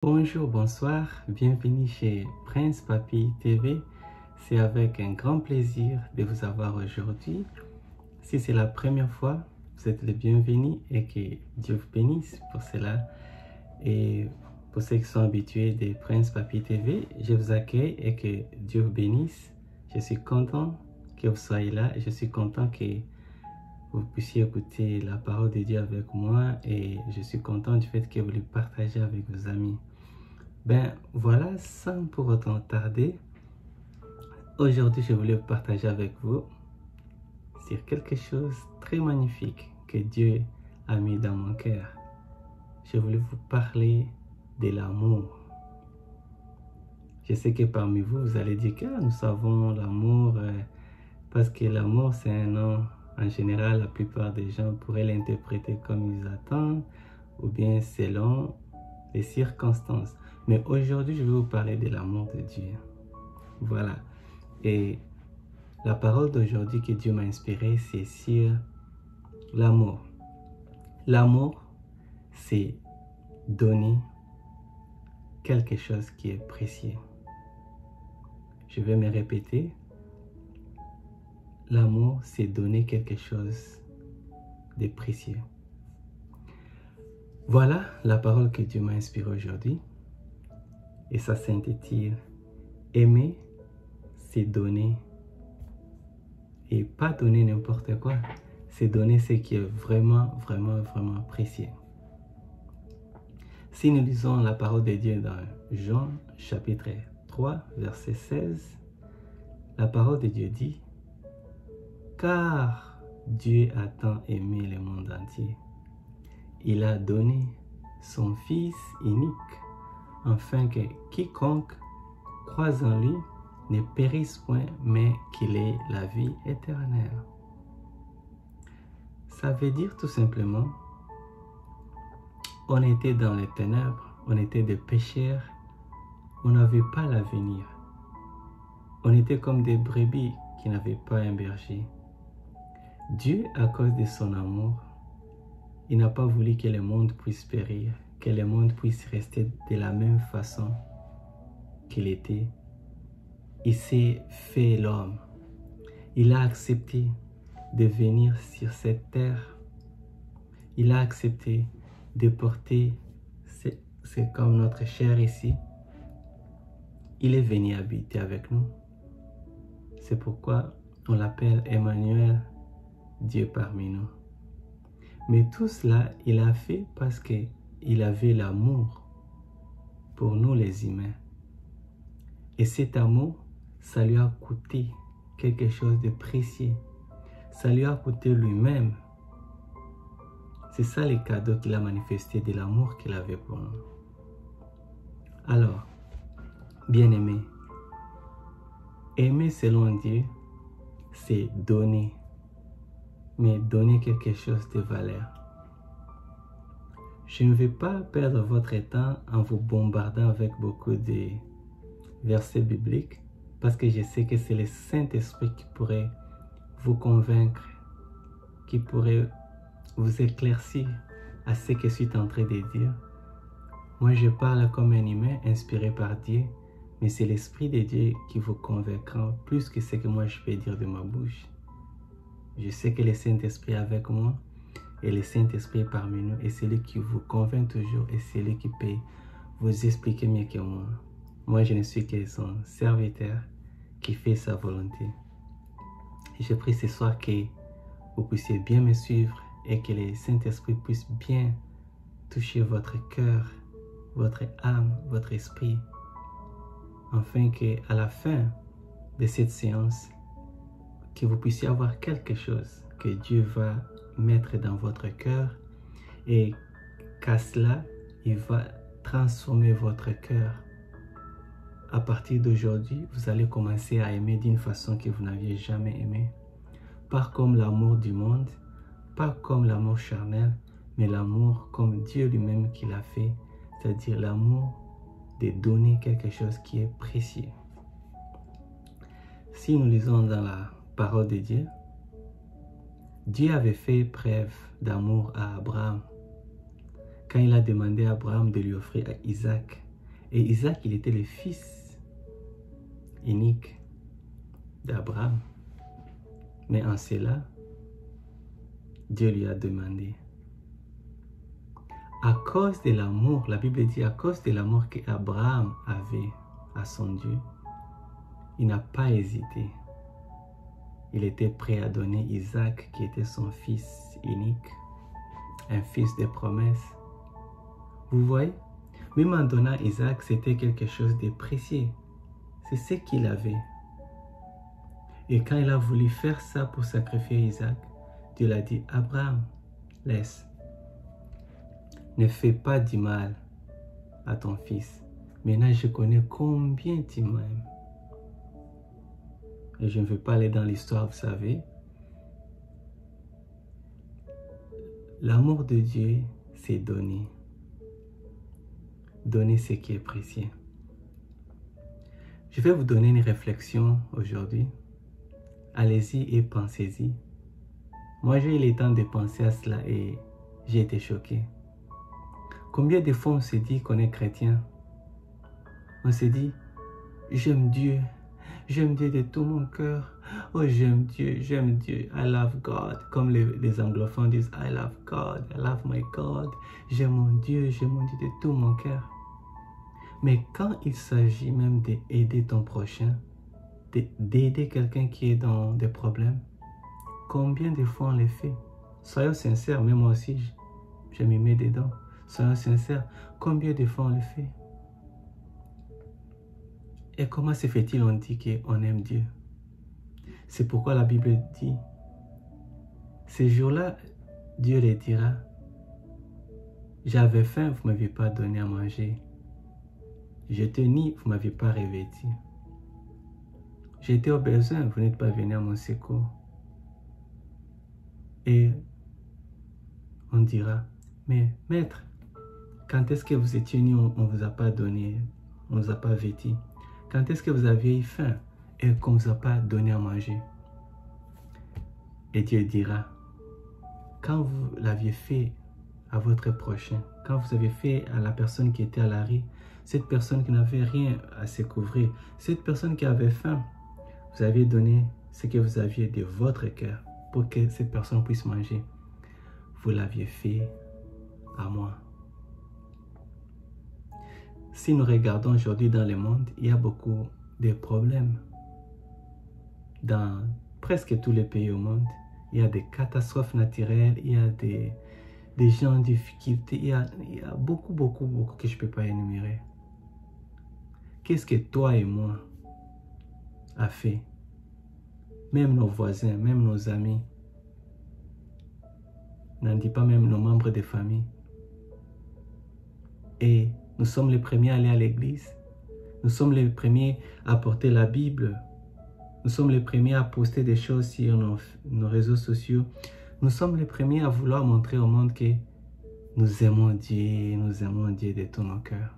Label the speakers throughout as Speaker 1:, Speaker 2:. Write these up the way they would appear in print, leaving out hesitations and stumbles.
Speaker 1: Bonjour, bonsoir, bienvenue chez Prince Papy TV. C'est avec un grand plaisir de vous avoir aujourd'hui. Si c'est la première fois, vous êtes les bienvenus et que Dieu vous bénisse pour cela. Et pour ceux qui sont habitués de Prince Papy TV, je vous accueille et que Dieu vous bénisse. Je suis content que vous soyez là et je suis content que vous puissiez écouter la parole de Dieu avec moi et je suis content du fait que vous le partagez avec vos amis. Ben voilà, sans pour autant tarder, aujourd'hui je voulais partager avec vous sur quelque chose de très magnifique que Dieu a mis dans mon cœur. Je voulais vous parler de l'amour. Je sais que parmi vous, vous allez dire que nous savons l'amour parce que l'amour c'est un nom. En général, la plupart des gens pourraient l'interpréter comme ils attendent ou bien selon les circonstances. Mais aujourd'hui, je vais vous parler de l'amour de Dieu. Voilà. Et la parole d'aujourd'hui que Dieu m'a inspirée, c'est sur l'amour. L'amour, c'est donner quelque chose qui est précieux. Je vais me répéter. L'amour, c'est donner quelque chose de précieux. Voilà la parole que Dieu m'a inspirée aujourd'hui. Et ça synthétise. Aimer, c'est donner. Et pas donner n'importe quoi. C'est donner ce qui est vraiment, vraiment, vraiment précieux. Si nous lisons la parole de Dieu dans Jean chapitre 3, verset 16, la parole de Dieu dit, « Car Dieu a tant aimé le monde entier. Il a donné son Fils unique, afin que quiconque croise en lui ne périsse point, mais qu'il ait la vie éternelle. » Ça veut dire tout simplement, on était dans les ténèbres, on était des pécheurs, on n'avait pas l'avenir. On était comme des brebis qui n'avaient pas un berger. Dieu, à cause de son amour, il n'a pas voulu que le monde puisse périr, que le monde puisse rester de la même façon qu'il était. Il s'est fait l'homme. Il a accepté de venir sur cette terre. Il a accepté de porter, c'est comme notre chair ici. Il est venu habiter avec nous. C'est pourquoi on l'appelle Emmanuel, Dieu parmi nous. Mais tout cela, il a fait parce qu'il avait l'amour pour nous les humains. Et cet amour, ça lui a coûté quelque chose de précieux. Ça lui a coûté lui-même. C'est ça les cadeaux qu'il a manifesté de l'amour qu'il avait pour nous. Alors, bien-aimé, aimer selon Dieu, c'est donner. Mais donner quelque chose de valeur. Je ne vais pas perdre votre temps en vous bombardant avec beaucoup de versets bibliques parce que je sais que c'est le Saint-Esprit qui pourrait vous convaincre, qui pourrait vous éclaircir à ce que je suis en train de dire. Moi, je parle comme un humain inspiré par Dieu, mais c'est l'Esprit de Dieu qui vous convaincra plus que ce que moi je peux dire de ma bouche. Je sais que le Saint-Esprit est avec moi et le Saint-Esprit est parmi nous et c'est lui qui vous convainc toujours et c'est lui qui peut vous expliquer mieux que moi. Moi, je ne suis que son serviteur qui fait sa volonté. Et je prie ce soir que vous puissiez bien me suivre et que le Saint-Esprit puisse bien toucher votre cœur, votre âme, votre esprit, afin qu'à la fin de cette séance, que vous puissiez avoir quelque chose que Dieu va mettre dans votre cœur et qu'à cela, il va transformer votre cœur. À partir d'aujourd'hui, vous allez commencer à aimer d'une façon que vous n'aviez jamais aimé. Pas comme l'amour du monde, pas comme l'amour charnel, mais l'amour comme Dieu lui-même qui l'a fait, c'est-à-dire l'amour de donner quelque chose qui est précieux. Si nous lisons dans la parole de Dieu, Dieu avait fait preuve d'amour à Abraham quand il a demandé à Abraham de lui offrir Isaac. Et Isaac, il était le fils unique d'Abraham. Mais en cela, Dieu lui a demandé. À cause de l'amour, la Bible dit, à cause de l'amour qu'Abraham avait à son Dieu, il n'a pas hésité. Il était prêt à donner Isaac, qui était son fils unique, un fils de promesse. Vous voyez, même en donnant Isaac, c'était quelque chose de précieux. C'est ce qu'il avait. Et quand il a voulu faire ça pour sacrifier Isaac, Dieu l'a dit, Abraham, laisse. Ne fais pas du mal à ton fils. Maintenant, je connais combien tu m'aimes. Et je ne veux pas aller dans l'histoire, vous savez. L'amour de Dieu, c'est donner. Donner ce qui est précieux. Je vais vous donner une réflexion aujourd'hui. Allez-y et pensez-y. Moi, j'ai eu le temps de penser à cela et j'ai été choqué. Combien de fois on se dit qu'on est chrétien? On se dit, j'aime Dieu de tout mon cœur. Oh, j'aime Dieu, I love God. Comme les anglophones disent, I love God, I love my God. J'aime mon Dieu de tout mon cœur. Mais quand il s'agit même d'aider ton prochain, d'aider quelqu'un qui est dans des problèmes, combien de fois on le fait? Soyons sincères, même moi aussi, je m'y mets dedans. Soyons sincères, combien de fois on le fait? Et comment se fait-il on dit qu'on aime Dieu? C'est pourquoi la Bible dit, ces jours-là, Dieu les dira, j'avais faim, vous ne m'avez pas donné à manger. J'étais nu, vous ne m'avez pas revêtu. J'étais au besoin, vous n'êtes pas venu à mon secours. Et on dira, mais maître, quand est-ce que vous étiez nu, on ne vous a pas donné, on ne vous a pas vêtu? Quand est-ce que vous aviez eu faim et qu'on ne vous a pas donné à manger? Et Dieu dira, quand vous l'aviez fait à votre prochain, quand vous avez fait à la personne qui était à la rue, cette personne qui n'avait rien à se couvrir, cette personne qui avait faim, vous avez donné ce que vous aviez de votre cœur pour que cette personne puisse manger. Vous l'aviez fait à moi. Si nous regardons aujourd'hui dans le monde, il y a beaucoup de problèmes. Dans presque tous les pays au monde, il y a des catastrophes naturelles, il y a des gens en difficulté, il y a beaucoup que je ne peux pas énumérer. Qu'est-ce que toi et moi a fait? Même nos voisins, même nos amis, n'en dis pas même nos membres de famille. Et nous sommes les premiers à aller à l'église. Nous sommes les premiers à porter la Bible. Nous sommes les premiers à poster des choses sur nos réseaux sociaux. Nous sommes les premiers à vouloir montrer au monde que nous aimons Dieu de tout nos cœurs.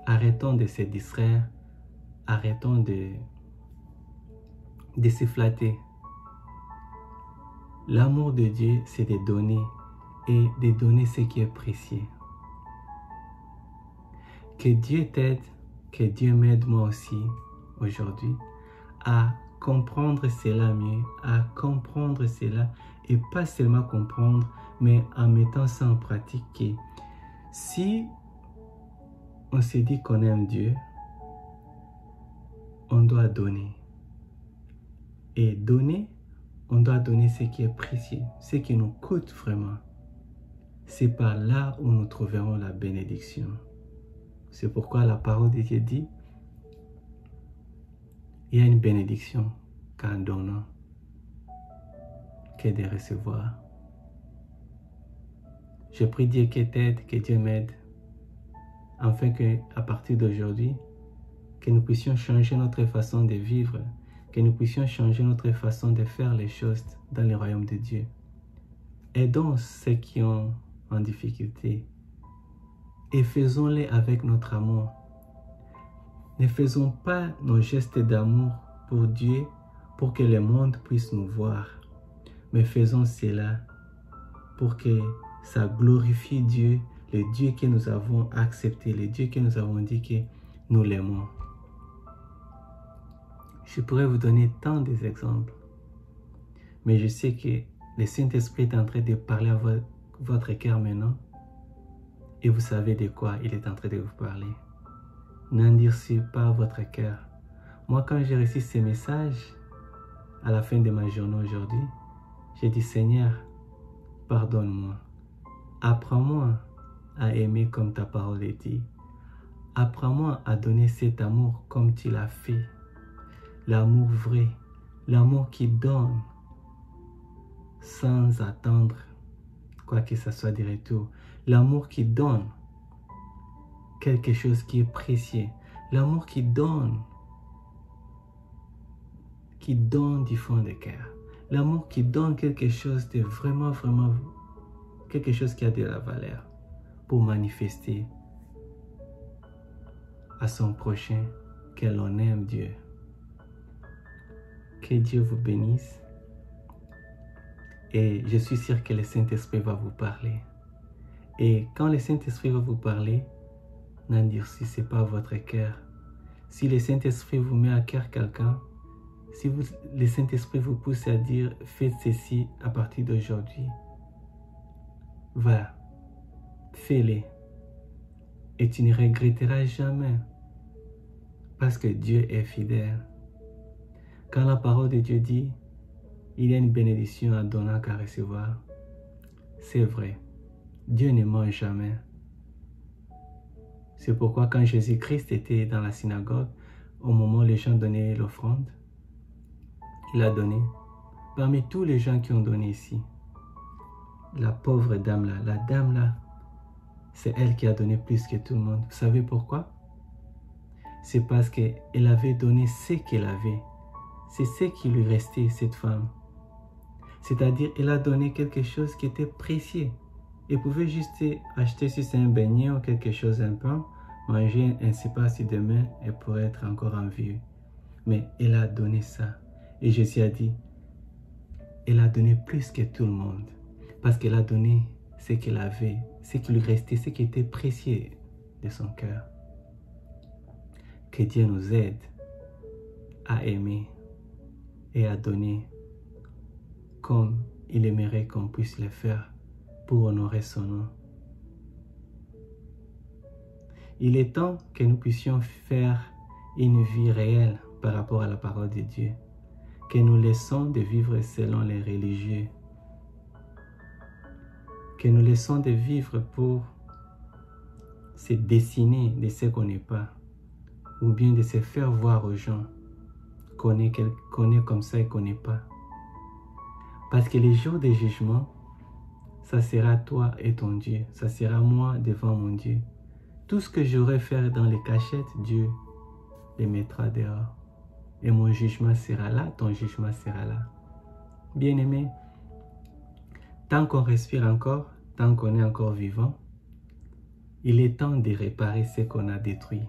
Speaker 1: Arrêtons de se distraire. Arrêtons de se flatter. L'amour de Dieu, c'est de donner et de donner ce qui est précieux. Que Dieu t'aide, que Dieu m'aide moi aussi aujourd'hui à comprendre cela mieux, à comprendre cela et pas seulement comprendre, mais en mettant ça en pratique. Que si on se dit qu'on aime Dieu, on doit donner. Et donner, on doit donner ce qui est précieux, ce qui nous coûte vraiment. C'est par là où nous trouverons la bénédiction. C'est pourquoi la parole de Dieu dit, il y a une bénédiction qu'en donnant que de recevoir. Je prie Dieu que t'aide, que Dieu m'aide, afin qu'à partir d'aujourd'hui, que nous puissions changer notre façon de vivre, que nous puissions changer notre façon de faire les choses dans le royaume de Dieu. Aidons ceux qui ont en difficulté et faisons-les avec notre amour. Ne faisons pas nos gestes d'amour pour Dieu pour que le monde puisse nous voir, mais faisons cela pour que ça glorifie Dieu, le Dieu que nous avons accepté, le Dieu que nous avons dit que nous l'aimons. Je pourrais vous donner tant d'exemples, mais je sais que le Saint-Esprit est en train de parler à votre cœur maintenant et vous savez de quoi il est en train de vous parler. N'endurcissez pas votre cœur. Moi, quand j'ai reçu ces messages à la fin de ma journée aujourd'hui, j'ai dit, Seigneur, pardonne-moi. Apprends-moi à aimer comme ta parole est dit. Apprends-moi à donner cet amour comme tu l'as fait. L'amour vrai, l'amour qui donne sans attendre quoi que ce soit de retour. L'amour qui donne quelque chose qui est précieux. L'amour qui donne du fond du cœur. L'amour qui donne quelque chose de vraiment, quelque chose qui a de la valeur pour manifester à son prochain que l'on aime Dieu. Que Dieu vous bénisse. Et je suis sûr que le Saint-Esprit va vous parler. Et quand le Saint-Esprit va vous parler, n'endurcissez pas votre cœur. Si le Saint-Esprit vous met à cœur quelqu'un, si le Saint-Esprit vous pousse à dire « Faites ceci à partir d'aujourd'hui », va, fais-le. Et tu ne regretteras jamais. Parce que Dieu est fidèle. Quand la parole de Dieu dit « Il y a une bénédiction à donner qu'à recevoir », c'est vrai. Dieu ne ment jamais. C'est pourquoi quand Jésus-Christ était dans la synagogue, au moment où les gens donnaient l'offrande, il a donné. Parmi tous les gens qui ont donné ici, la pauvre dame là, c'est elle qui a donné plus que tout le monde. Vous savez pourquoi? C'est parce qu'elle avait donné ce qu'elle avait. C'est ce qui lui restait, cette femme. C'est-à-dire, elle a donné quelque chose qui était précieux. Elle pouvait juste acheter si c'est un beignet ou quelque chose, un pain, manger, elle ne sait pas si demain, elle pourrait être encore en vie. Mais elle a donné ça. Et Jésus a dit, elle a donné plus que tout le monde. Parce qu'elle a donné ce qu'elle avait, ce qui lui restait, ce qui était précieux de son cœur. Que Dieu nous aide à aimer et à donner comme il aimerait qu'on puisse le faire pour honorer son nom. Il est temps que nous puissions faire une vie réelle par rapport à la parole de Dieu, que nous laissons de vivre selon les religieux, que nous laissons de vivre pour se dessiner de ce qu'on n'est pas, ou bien de se faire voir aux gens qu'on est comme ça et qu'on n'est pas. Parce que les jours de jugement, ça sera toi et ton Dieu, ça sera moi devant mon Dieu. Tout ce que j'aurai fait dans les cachettes, Dieu les mettra dehors. Et mon jugement sera là, ton jugement sera là. Bien-aimé, tant qu'on respire encore, tant qu'on est encore vivant, il est temps de réparer ce qu'on a détruit.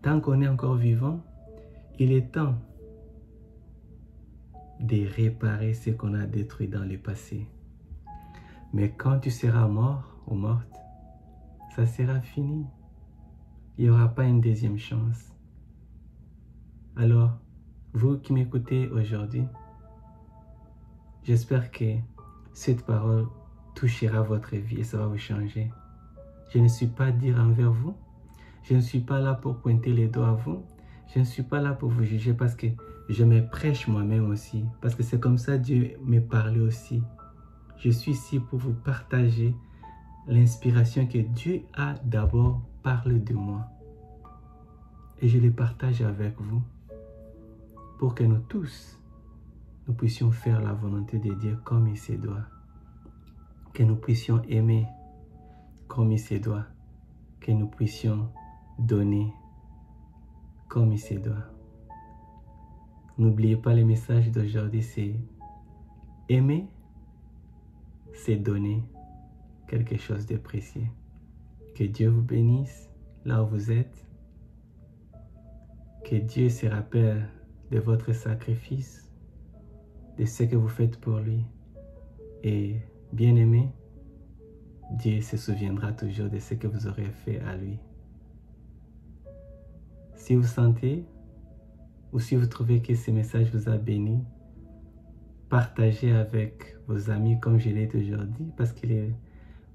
Speaker 1: Tant qu'on est encore vivant, il est temps de réparer ce qu'on a détruit dans le passé. Mais quand tu seras mort ou morte, ça sera fini. Il n'y aura pas une deuxième chance. Alors, vous qui m'écoutez aujourd'hui, j'espère que cette parole touchera votre vie et ça va vous changer. Je ne suis pas dur envers vous. Je ne suis pas là pour pointer les doigts à vous. Je ne suis pas là pour vous juger parce que je me prêche moi-même aussi. Parce que c'est comme ça Dieu me parlait aussi. Je suis ici pour vous partager l'inspiration que Dieu a d'abord parlé de moi. Et je le partage avec vous pour que nous tous, nous puissions faire la volonté de Dieu comme il se doit. Que nous puissions aimer comme il se doit. Que nous puissions donner comme il se doit. N'oubliez pas le message d'aujourd'hui, c'est aimer, c'est donner quelque chose de précieux. Que Dieu vous bénisse là où vous êtes. Que Dieu se rappelle de votre sacrifice, de ce que vous faites pour lui. Et bien aimé, Dieu se souviendra toujours de ce que vous aurez fait à lui. Si vous sentez ou si vous trouvez que ce message vous a béni, partagez avec vos amis comme je l'ai toujours dit, parce qu'il est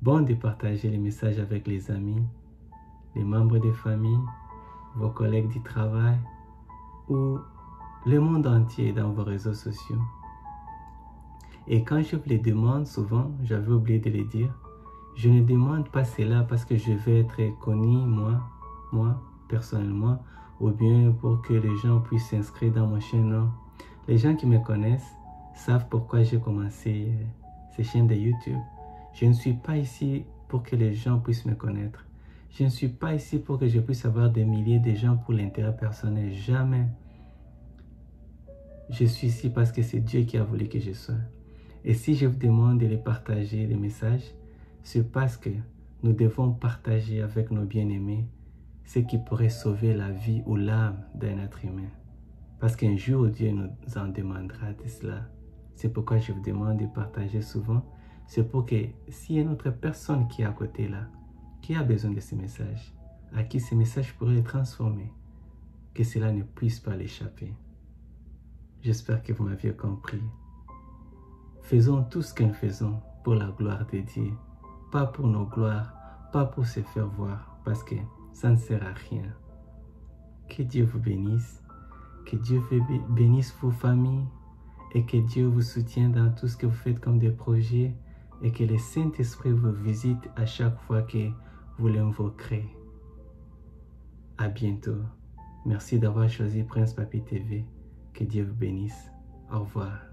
Speaker 1: bon de partager les messages avec les amis, les membres de famille, vos collègues du travail ou le monde entier dans vos réseaux sociaux. Et quand je vous les demande souvent, j'avais oublié de le dire, je ne demande pas cela parce que je veux être connu, moi, personnellement, ou bien pour que les gens puissent s'inscrire dans ma chaîne. Non. Les gens qui me connaissent savent pourquoi j'ai commencé ces chaînes de YouTube. Je ne suis pas ici pour que les gens puissent me connaître. Je ne suis pas ici pour que je puisse avoir des milliers de gens pour l'intérêt personnel. Jamais. Je suis ici parce que c'est Dieu qui a voulu que je sois. Et si je vous demande de les partager, les messages, c'est parce que nous devons partager avec nos bien-aimés ce qui pourrait sauver la vie ou l'âme d'un être humain. Parce qu'un jour, Dieu nous en demandera de cela. C'est pourquoi je vous demande de partager souvent. C'est pour que s'il y a une autre personne qui est à côté là, qui a besoin de ce message, à qui ce message pourrait le transformer, que cela ne puisse pas l'échapper. J'espère que vous m'aviez compris. Faisons tout ce que nous faisons pour la gloire de Dieu, pas pour nos gloires, pas pour se faire voir, parce que ça ne sert à rien. Que Dieu vous bénisse, que Dieu bénisse vos familles et que Dieu vous soutienne dans tout ce que vous faites comme des projets et que le Saint-Esprit vous visite à chaque fois que vous l'invoquerez. À bientôt. Merci d'avoir choisi Prince Papi TV. Que Dieu vous bénisse. Au revoir.